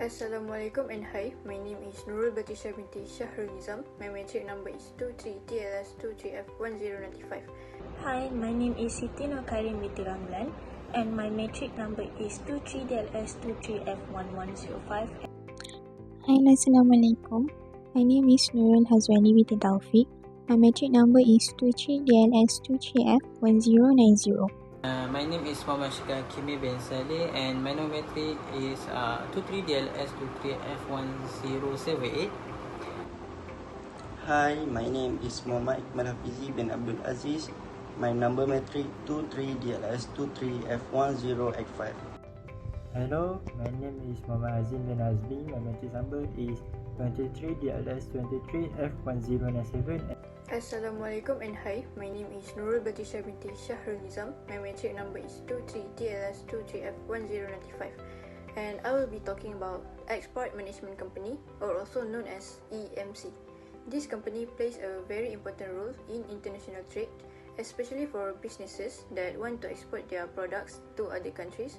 Assalamualaikum and hi, my name is NURUL BATRISYA binti SHAHRUL NIZAM. My matric number is 23TLS23F1095. Hi, my name is SITI NURKHAIREEN binti RAMLAN and my matric number is 23DLS23F1105. Hi, Assalamualaikum. My name is NURUL HAZWANI binti TAUFIK. My matric number is 23DLS23F1090. My name is MUHAMAD HAKIMI bin SALLEH and my numeracy is 23DLS23F1078. Hi, my name is Muhammad Iqmal Hafizy bin Abdul Aziz. My number metric 23DLS23F1085. Hello, my name is Muhammad HAZIM bin AZMI. My matric number is 23DLS23F1097. Assalamualaikum and hi, my name is NURUL BATRISYA binti SHAHRUL NIZAM. My matric number is 23TLS23F1095 and I will be talking about Export Management Company, or also known as EMC. This company plays a very important role in international trade, especially for businesses that want to export their products to other countries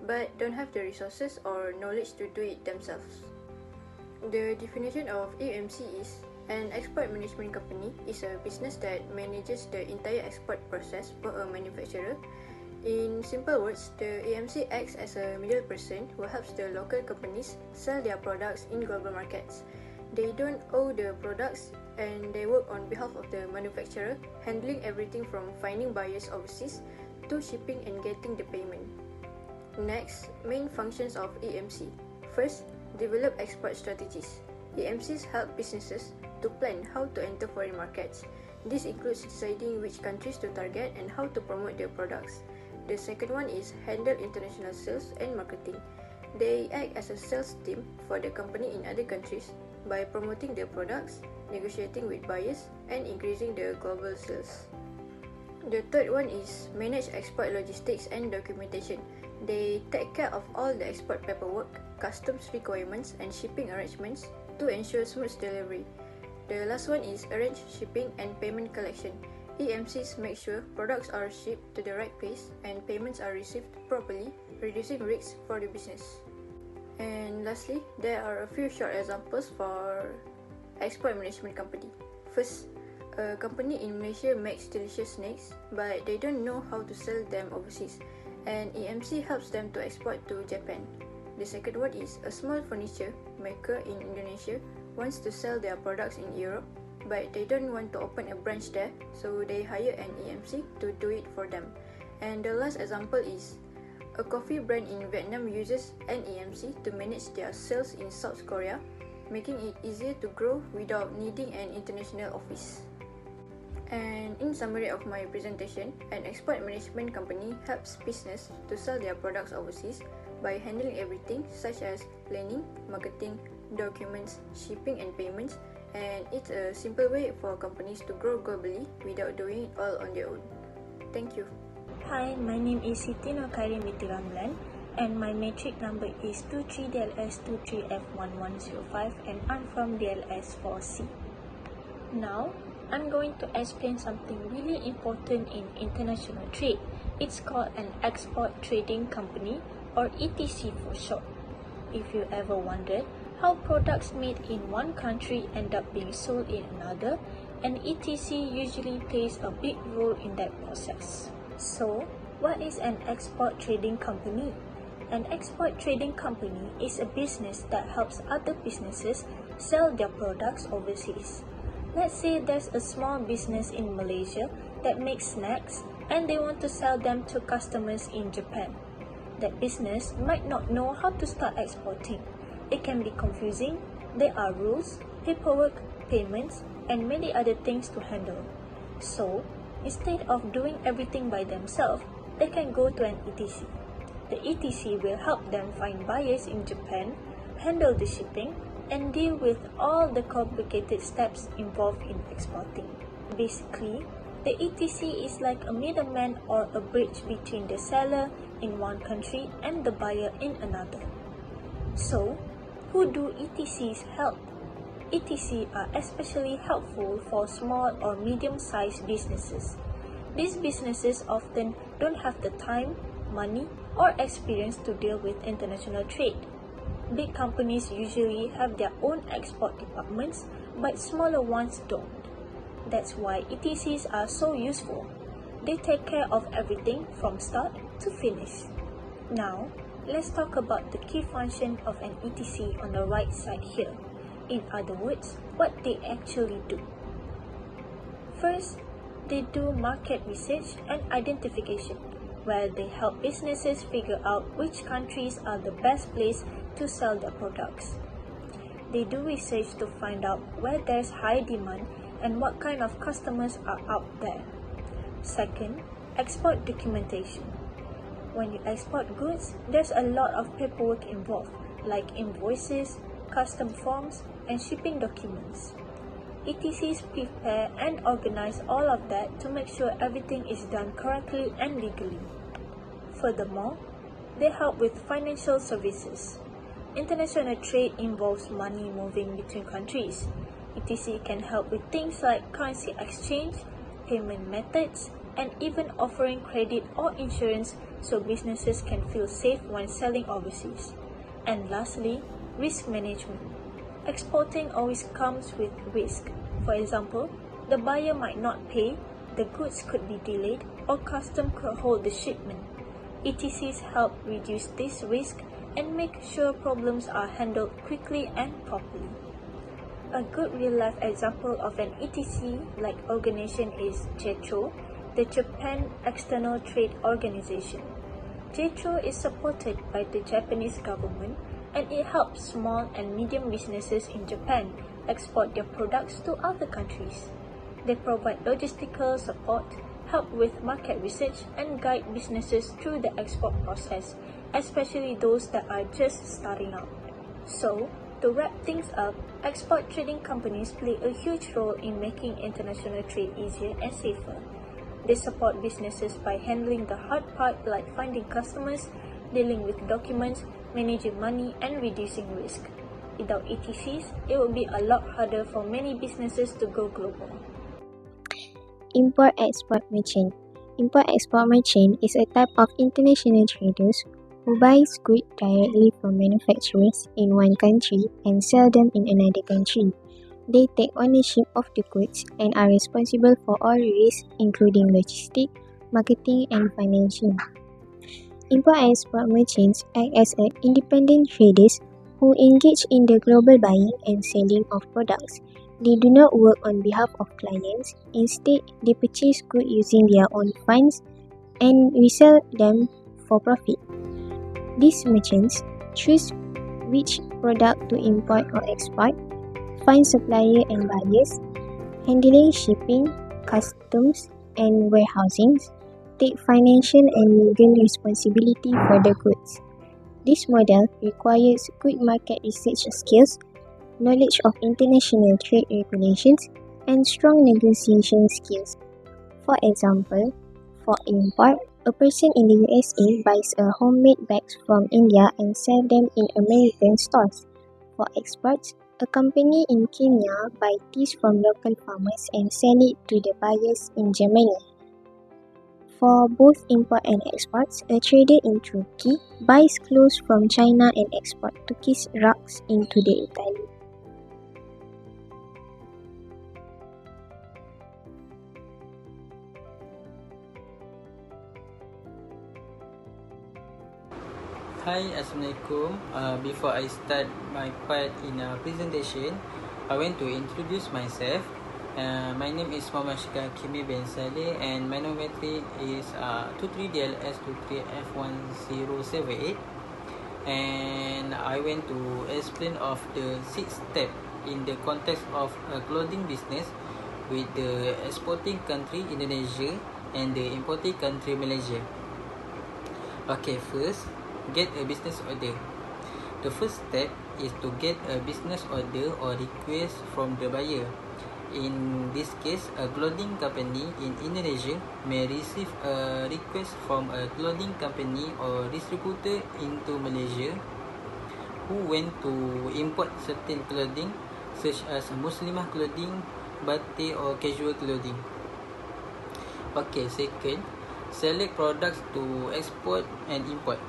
but don't have the resources or knowledge to do it themselves. The definition of EMC is: an export management company is a business that manages the entire export process for a manufacturer. In simple words, the EMC acts as a middle person who helps the local companies sell their products in global markets. They don't own the products and they work on behalf of the manufacturer, handling everything from finding buyers overseas to shipping and getting the payment. Next, main functions of EMC. First, develop export strategies. EMCs help businesses to plan how to enter foreign markets. This includes deciding which countries to target and how to promote their products. The second one is handle international sales and marketing. They act as a sales team for the company in other countries by promoting their products, negotiating with buyers, and increasing the global sales. The third one is manage export logistics and documentation. They take care of all the export paperwork, customs requirements, and shipping arrangements to ensure smooth delivery. The last one is arrange shipping and payment collection. EMCs make sure products are shipped to the right place and payments are received properly, reducing risks for the business. And lastly, there are a few short examples for export management company. First, a company in Malaysia makes delicious snacks, but they don't know how to sell them overseas, and EMC helps them to export to Japan. The second one is a small furniture maker in Indonesia wants to sell their products in Europe, but they don't want to open a branch there, so they hire an EMC to do it for them. And the last example is a coffee brand in Vietnam uses an EMC to manage their sales in South Korea, making it easier to grow without needing an international office. And in summary of my presentation, an export management company helps business to sell their products overseas by handling everything such as planning, marketing, documents, shipping and payments, and it's a simple way for companies to grow globally without doing it all on their own. Thank you. Hi, my name is SITI NURKHAIREEN binti RAMLAN and my matric number is 23DLS23F1105 and I'm from DLS4C. Now, I'm going to explain something really important in international trade. It's called an export trading company, or ETC for short. If you ever wondered how products made in one country end up being sold in another, an ETC usually plays a big role in that process. So, what is an export trading company? An export trading company is a business that helps other businesses sell their products overseas. Let's say there's a small business in Malaysia that makes snacks and they want to sell them to customers in Japan. That business might not know how to start exporting. It can be confusing. There are rules, paperwork, payments, and many other things to handle. So, instead of doing everything by themselves, they can go to an ETC. The ETC will help them find buyers in Japan, handle the shipping, and deal with all the complicated steps involved in exporting. Basically, the ETC is like a middleman or a bridge between the seller in one country and the buyer in another. So, who do ETCs help? ETC are especially helpful for small or medium-sized businesses. These businesses often don't have the time, money, or experience to deal with international trade. Big companies usually have their own export departments, but smaller ones don't. That's why ETCs are so useful. They take care of everything from start to finish. Now, let's talk about the key function of an ETC on the right side here. In other words, what they actually do. First, they do market research and identification, where they help businesses figure out which countries are the best place to sell their products. They do research to find out where there's high demand and what kind of customers are out there. Second, export documentation. When you export goods, there's a lot of paperwork involved, like invoices, custom forms, and shipping documents. ETCs prepare and organize all of that to make sure everything is done correctly and legally. Furthermore, they help with financial services. International trade involves money moving between countries. ETC can help with things like currency exchange, payment methods, and even offering credit or insurance so businesses can feel safe when selling overseas. And lastly, risk management. Exporting always comes with risk. For example, the buyer might not pay, the goods could be delayed, or custom could hold the shipment. ETCs help reduce this risk and make sure problems are handled quickly and properly. A good real-life example of an ETC-like organization is JETRO, the Japan External Trade Organization. JETRO is supported by the Japanese government, and it helps small and medium businesses in Japan export their products to other countries. They provide logistical support, help with market research, and guide businesses through the export process, especially those that are just starting out. So, to wrap things up, export trading companies play a huge role in making international trade easier and safer. They support businesses by handling the hard part like finding customers, dealing with documents, managing money, and reducing risk. Without ETCs, it would be a lot harder for many businesses to go global. Import-export merchant. Import-export merchant is a type of international traders who buys goods directly from manufacturers in one country and sell them in another country. They take ownership of the goods and are responsible for all risks including logistics, marketing, and financing. Import-export merchants act as independent traders who engage in the global buying and selling of products. They do not work on behalf of clients. Instead, they purchase goods using their own funds and resell them for profit. These merchants choose which product to import or export, find suppliers and buyers, handling shipping, customs, and warehousing, take financial and legal responsibility for the goods. This model requires good market research skills, knowledge of international trade regulations, and strong negotiation skills. For example, for import, a person in the USA buys a homemade bags from India and sells them in American stores. For exports, a company in Kenya buys teas from local farmers and sells it to the buyers in Germany. For both import and exports, a trader in Turkey buys clothes from China and exports Turkish rugs into the Italy. Hi, Assalamualaikum. Before I start my part in a presentation, I want to introduce myself. My name is MUHAMAD HAKIMI bin SALLEH and my nomenclature is 23DLS23F1078, and I want to explain of the 6 steps in the context of a clothing business with the exporting country Indonesia and the importing country Malaysia. Okay, first, get a business order. The first step is to get a business order or request from the buyer. In this case, a clothing company in Indonesia may receive a request from a clothing company or distributor into Malaysia who want to import certain clothing such as Muslimah clothing, batik or casual clothing. Okay, second, select products to export and import.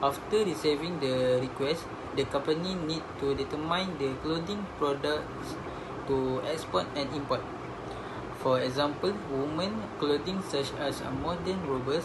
After receiving the request, the company need to determine the clothing products to export and import. For example, women clothing such as modern robes,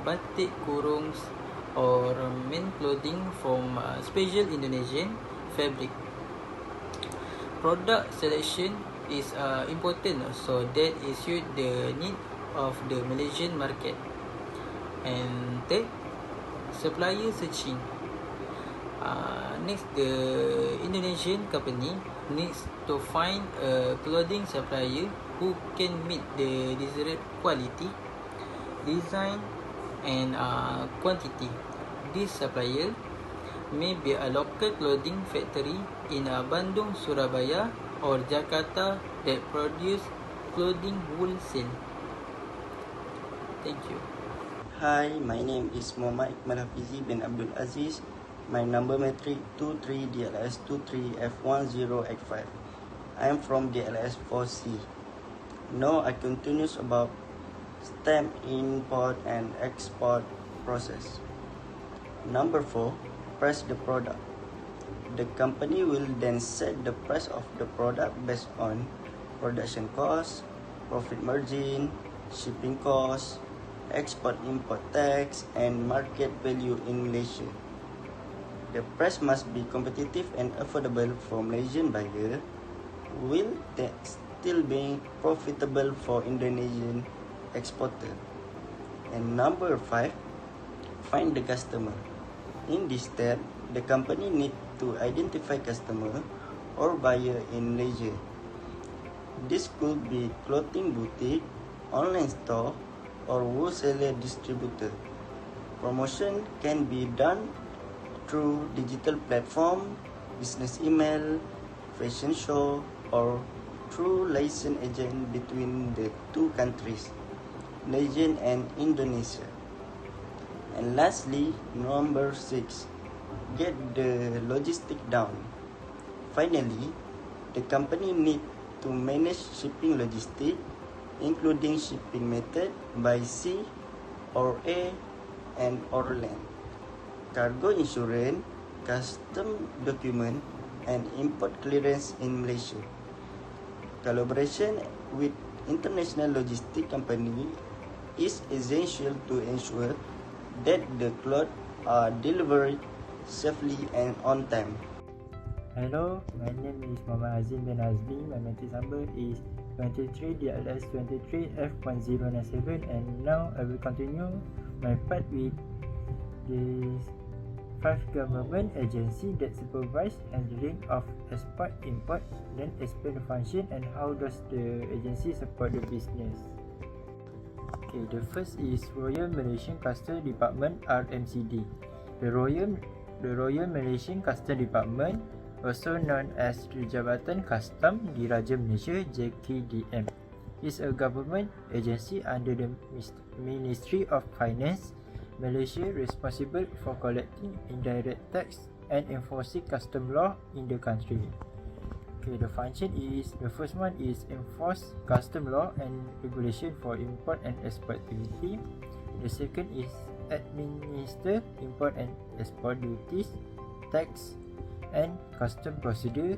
batik kurungs, or men clothing from special Indonesian fabric. Product selection is important so that it suit the need of the Malaysian market. And third, supplier searching. Next, the Indonesian company needs to find a clothing supplier who can meet the desired quality, design, and quantity. This supplier may be a local clothing factory in Bandung, Surabaya, or Jakarta that produce clothing wholesale. Thank you. Hi, my name is Muhammad Iqmal Hafizy bin Abdul Aziz. My number matric 23DLS23F1085. I am from DLS 4C. Now I continues about stamp import and export process. Number 4, price the product. The company will then set the price of the product based on production cost, profit margin, shipping cost, export-import tax, and market value in Malaysia. The price must be competitive and affordable for Malaysian buyer, while that still being profitable for Indonesian exporter. And number 5, find the customer. In this step, the company need to identify customer or buyer in Malaysia. This could be clothing boutique, online store, or wholesaler distributor. Promotion can be done through digital platform, business email, fashion show, or through license agent between the two countries, Malaysia and Indonesia. And lastly, number 6, get the logistic down. Finally, the company need to manage shipping logistic, including shipping method by sea or air and or land, cargo insurance, custom document, and import clearance in Malaysia. Collaboration with international logistic company is essential to ensure that the clothes are delivered safely and on time. Hello, my name is Muhammad Hazim bin AZMI. My matric number is 23DLS23F1097, and now I will continue my part with the 5 government agency that supervise handling of export import, then explain the function and how does the agency support the business. Okay, the first is Royal Malaysian Customs Department, RMCD. The Royal Malaysian Customs Department, also known as the Jabatan Custom Diraja Malaysia JKDM, is a government agency under the Ministry of Finance, Malaysia, responsible for collecting indirect tax and enforcing custom law in the country. Okay, the function is, the first one is enforce custom law and regulation for import and export activity. The second is administer import and export duties, tax and custom procedure.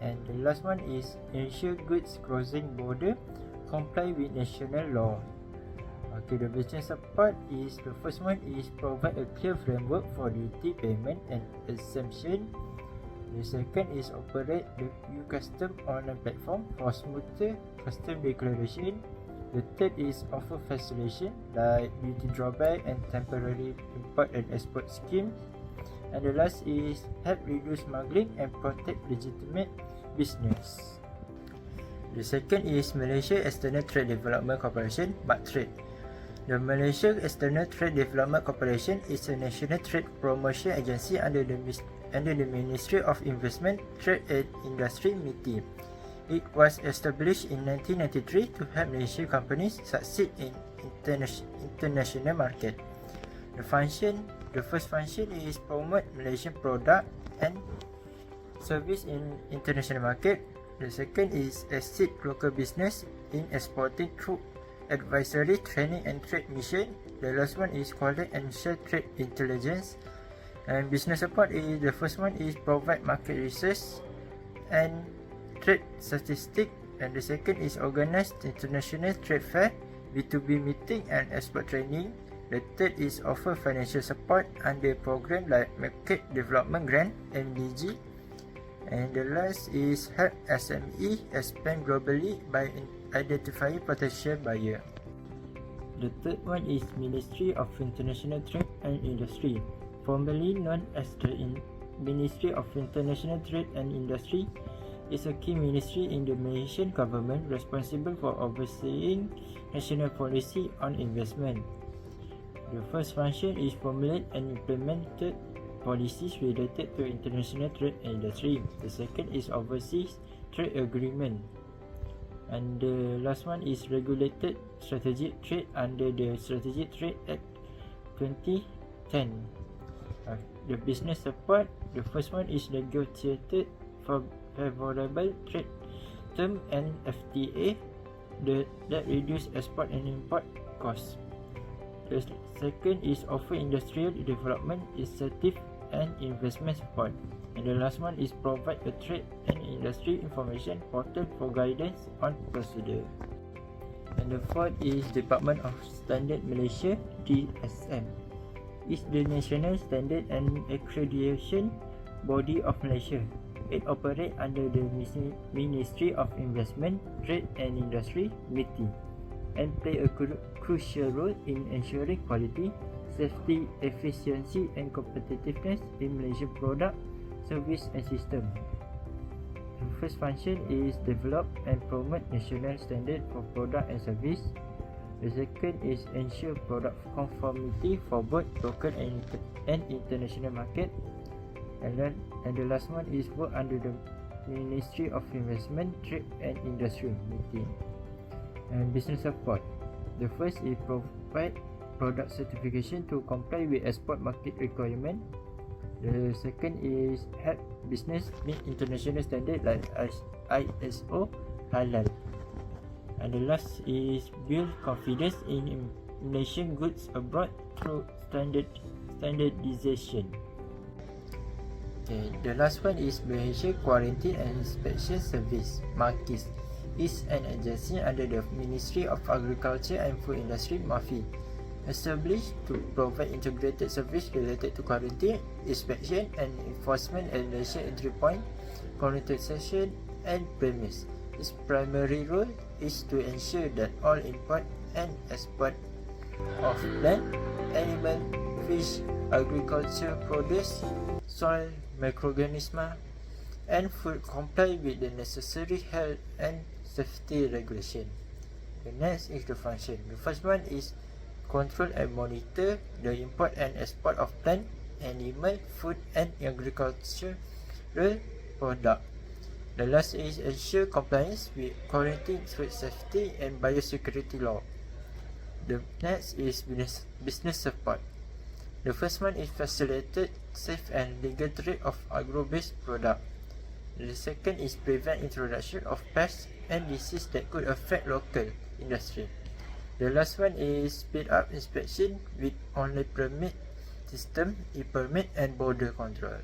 And the last one is ensure goods crossing border comply with national law. Okay, the business support is, the first one is provide a clear framework for duty payment and exemption. The second is operate the U-Custom online platform for smoother custom declaration. The third is offer facilitation like duty drawback and temporary import and export scheme. And the last is help reduce smuggling and protect legitimate business. The second is Malaysia External Trade Development Corporation, BATRISYA. The Malaysia External Trade Development Corporation is a national trade promotion agency under the Ministry of Investment, Trade and Industry (MITI). It was established in 1993 to help Malaysian companies succeed in international market. The first function is promote Malaysian product and service in international market. The second is assist local business in exporting through advisory, training and trade mission. The last one is collect and share trade intelligence. And business support is the first one is provide market research and trade statistic, and the second is organize international trade fair, B2B meeting and expert training. The third is offer financial support under program like Market Development Grant (MDG). And the last is help SME expand globally by identifying potential buyer. The third one is Ministry of International Trade and Industry, formerly known as the Ministry of International Trade and Industry, is a key ministry in the Malaysian government responsible for overseeing national policy on investment. The first function is formulate and implement policies related to international trade and industry. The second is overseas trade agreement. And the last one is regulated strategic trade under the Strategic Trade Act 2010. The business support, the first one is negotiated for favorable trade term and FTA that reduce export and import costs. The second is offer industrial development incentive and investment support. And the last one is provide a trade and industry information portal for guidance on procedure. And the fourth is Department of Standard Malaysia, DSM. Is the national standard and accreditation body of Malaysia. It operates under the Ministry of Investment, Trade and Industry, MITI, and play a crucial role in ensuring quality, safety, efficiency and competitiveness in Malaysian product, service and system. The first function is develop and promote national standard for product and service. The second is ensure product conformity for both local and international market. And the last one is work under the Ministry of Investment, Trade and Industry, MITI. And business support. The first is provide product certification to comply with export market requirement. The second is help business meet international standard like ISO, halal. And the last is build confidence in Malaysian goods abroad through standardization. Okay, the last one is Malaysia Quarantine and Inspection Service, MAQIS. Is an agency under the Ministry of Agriculture and Food Industry, MAFI, established to provide integrated service related to quarantine, inspection and enforcement at Malaysia entry point, quarantine and premise. Its primary role is to ensure that all import and export of plant, animal, fish, agriculture produce, soil, microorganisms and food comply with the necessary health and safety regulation. The next is the function. The first one is control and monitor the import and export of plant, animal, food and agricultural product. The last is ensure compliance with quarantine, food safety and biosecurity law. The next is business support. The first one is facilitate safe and legal trade of agro-based product. The second is prevent introduction of pests and disease that could affect local industry. The last one is speed up inspection with online permit system, e-permit and border control.